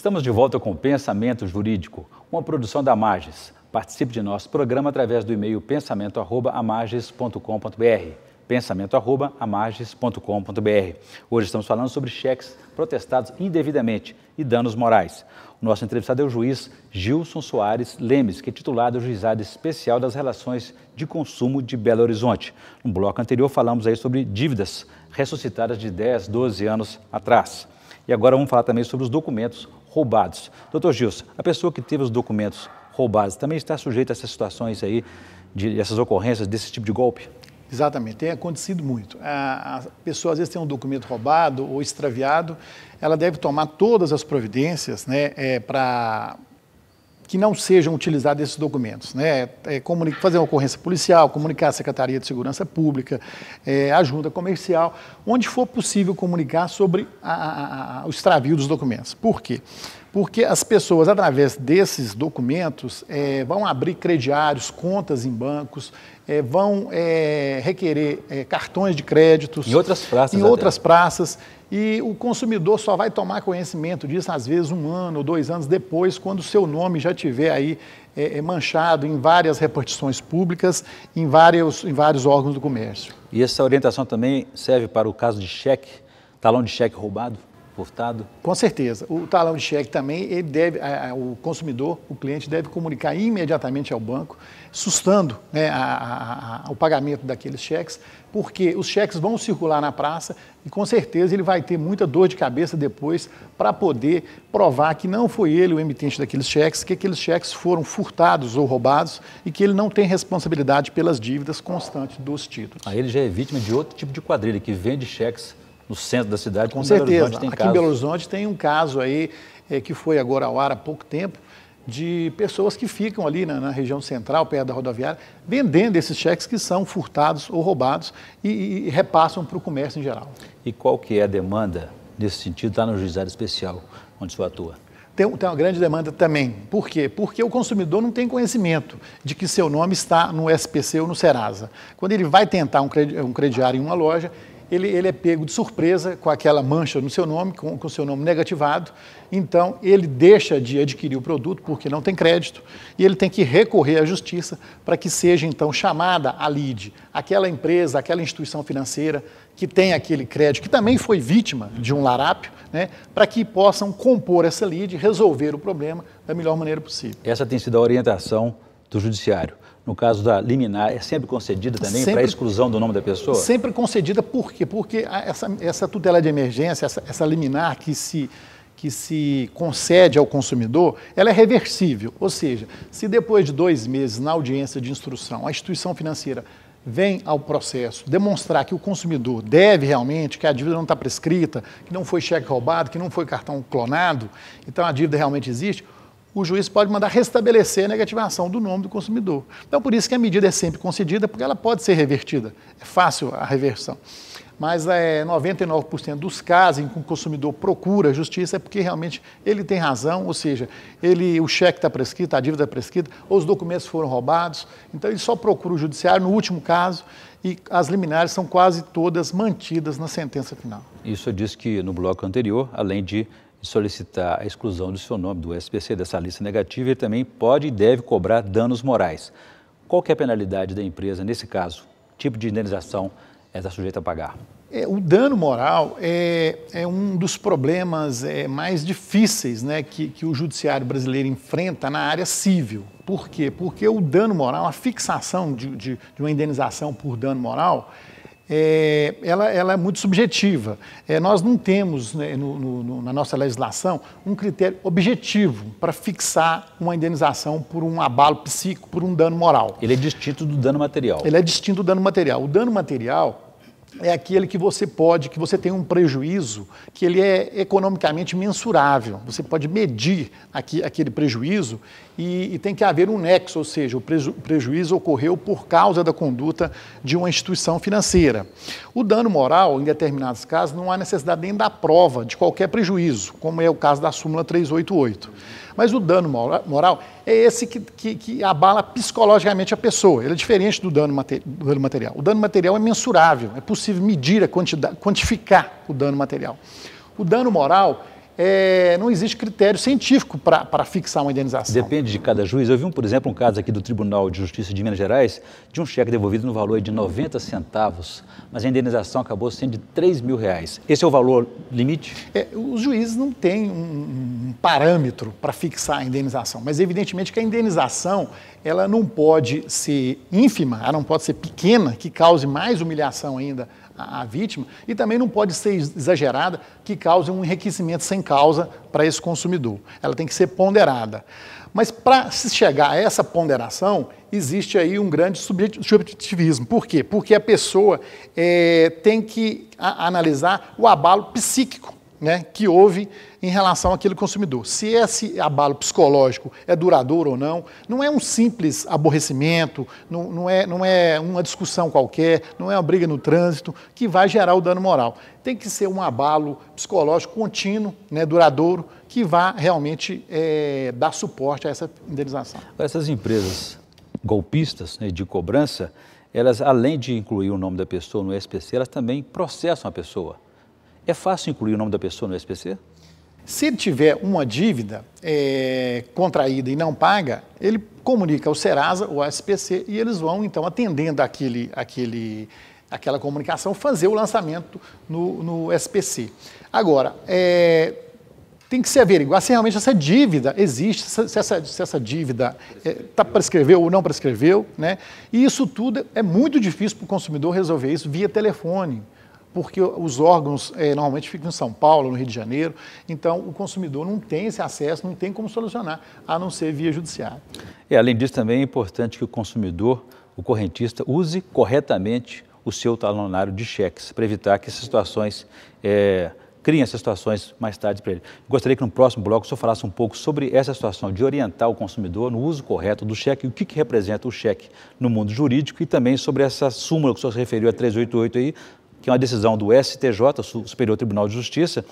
Estamos de volta com Pensamento Jurídico, uma produção da Amages. Participe de nosso programa através do e-mail pensamento@amages.com.br. pensamento@amages.com.br. Hoje estamos falando sobre cheques protestados indevidamente e danos morais. O nosso entrevistado é o juiz Gilson Soares Lemes, que é titular do Juizado Especial das Relações de Consumo de Belo Horizonte. No bloco anterior falamos aí sobre dívidas ressuscitadas de 10, 12 anos atrás. E agora vamos falar também sobre os documentos roubados. Doutor Gilson, a pessoa que teve os documentos roubados também está sujeita a essas situações aí, essas ocorrências desse tipo de golpe? Exatamente, tem acontecido muito. A pessoa às vezes tem um documento roubado ou extraviado, ela deve tomar todas as providências, né, para que não sejam utilizados esses documentos, né? Fazer uma ocorrência policial, comunicar à Secretaria de Segurança Pública, a Junta Comercial, onde for possível comunicar sobre o extravio dos documentos. Por quê? Porque as pessoas, através desses documentos, vão abrir crediários, contas em bancos, vão requerer cartões de créditos. Em outras praças. Em outras praças. E o consumidor só vai tomar conhecimento disso, às vezes, 1 ano ou 2 anos depois, quando o seu nome já estiver aí manchado em várias repartições públicas, em vários órgãos do comércio. E essa orientação também serve para o caso de cheque, talão de cheque roubado? Furtado? Com certeza. O talão de cheque também, ele deve, o consumidor, o cliente, deve comunicar imediatamente ao banco, sustando, né, o pagamento daqueles cheques, porque os cheques vão circular na praça e com certeza ele vai ter muita dor de cabeça depois para poder provar que não foi ele o emitente daqueles cheques, que aqueles cheques foram furtados ou roubados e que ele não tem responsabilidade pelas dívidas constantes dos títulos. Aí ele já é vítima de outro tipo de quadrilha que vende cheques no centro da cidade. Com certeza. Aqui em Belo Horizonte tem um caso aí que foi agora ao ar há pouco tempo, de pessoas que ficam ali na região central, perto da rodoviária, vendendo esses cheques que são furtados ou roubados e repassam para o comércio em geral. E qual que é a demanda nesse sentido? Está no Juizado Especial, onde o senhor atua? Tem uma grande demanda também. Por quê? Porque o consumidor não tem conhecimento de que seu nome está no SPC ou no Serasa. Quando ele vai tentar um crediário em uma loja, ele é pego de surpresa com aquela mancha no seu nome, com o seu nome negativado, então ele deixa de adquirir o produto porque não tem crédito e ele tem que recorrer à justiça para que seja então chamada a lide, aquela empresa, aquela instituição financeira que tem aquele crédito, que também foi vítima de um larápio, né, para que possam compor essa lide e resolver o problema da melhor maneira possível. Essa tem sido a orientação do Judiciário. No caso da liminar, é sempre concedida também para a exclusão do nome da pessoa? Sempre concedida, por quê? Porque essa tutela de emergência, essa liminar que se concede ao consumidor, ela é reversível. Ou seja, se depois de 2 meses na audiência de instrução, a instituição financeira vem ao processo demonstrar que o consumidor deve realmente, que a dívida não está prescrita, que não foi cheque roubado, que não foi cartão clonado, então a dívida realmente existe, o juiz pode mandar restabelecer a negativação do nome do consumidor. Então, por isso que a medida é sempre concedida, porque ela pode ser revertida. É fácil a reversão. Mas 99% dos casos em que o consumidor procura a justiça é porque realmente ele tem razão, ou seja, o cheque está prescrito, a dívida está prescrita, ou os documentos foram roubados. Então, ele só procura o judiciário no último caso e as liminares são quase todas mantidas na sentença final. Isso eu disse que no bloco anterior, além de solicitar a exclusão do seu nome, do SPC, dessa lista negativa, ele também pode e deve cobrar danos morais. Qual que é a penalidade da empresa nesse caso? Tipo de indenização está sujeita a pagar? O dano moral é um dos problemas mais difíceis, né, que o judiciário brasileiro enfrenta na área civil. Por quê? Porque o dano moral, a fixação de uma indenização por dano moral, ela é muito subjetiva. Nós não temos, né, na nossa legislação um critério objetivo para fixar uma indenização por um abalo psíquico, por um dano moral. Ele é distinto do dano material. Ele é distinto do dano material. O dano material é aquele que você tem um prejuízo que ele é economicamente mensurável. Você pode medir aquele prejuízo e tem que haver um nexo, ou seja, o prejuízo ocorreu por causa da conduta de uma instituição financeira. O dano moral, em determinados casos, não há necessidade nem da prova de qualquer prejuízo, como é o caso da súmula 388. Mas o dano moral é esse que abala psicologicamente a pessoa. Ele é diferente do dano material. O dano material é mensurável, é possível medir a quantificar o dano material. O dano moral, não existe critério científico para fixar uma indenização. Depende de cada juiz. Eu vi, por exemplo, um caso aqui do Tribunal de Justiça de Minas Gerais, de um cheque devolvido no valor de 90 centavos, mas a indenização acabou sendo de R$3.000. Esse é o valor limite? Os juízes não têm um parâmetro para fixar a indenização, mas evidentemente que a indenização ela não pode ser ínfima, ela não pode ser pequena, que cause mais humilhação ainda à vítima, e também não pode ser exagerada, que cause um enriquecimento sem causa para esse consumidor. Ela tem que ser ponderada. Mas para se chegar a essa ponderação, existe aí um grande subjetivismo. Por quê? Porque a pessoa tem que analisar o abalo psíquico, né, que houve em relação àquele consumidor. Se esse abalo psicológico é duradouro ou não, não é um simples aborrecimento, não é uma discussão qualquer, não é uma briga no trânsito que vai gerar o dano moral. Tem que ser um abalo psicológico contínuo, né, duradouro, que vá realmente dar suporte a essa indenização. Essas empresas golpistas, né, de cobrança, elas, além de incluir o nome da pessoa no SPC, elas também processam a pessoa. É fácil incluir o nome da pessoa no SPC? Se ele tiver uma dívida contraída e não paga, ele comunica ao Serasa ou ao SPC e eles vão, então, atendendo aquela comunicação, fazer o lançamento no SPC. Agora, tem que se averiguar se realmente essa dívida existe, se essa dívida prescreveu ou não prescreveu, né? E isso tudo é muito difícil para o consumidor resolver isso via telefone, porque os órgãos normalmente ficam em São Paulo, no Rio de Janeiro, então o consumidor não tem esse acesso, não tem como solucionar, a não ser via judiciária. Além disso, também é importante que o consumidor, o correntista, use corretamente o seu talonário de cheques, para evitar que essas situações, criem essas situações mais tarde para ele. Gostaria que no próximo bloco o senhor falasse um pouco sobre essa situação de orientar o consumidor no uso correto do cheque, o que representa o cheque no mundo jurídico e também sobre essa súmula que o senhor se referiu a 388 aí, que é uma decisão do STJ, Superior Tribunal de Justiça,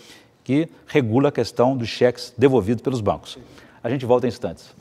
que regula a questão dos cheques devolvidos pelos bancos. A gente volta em instantes.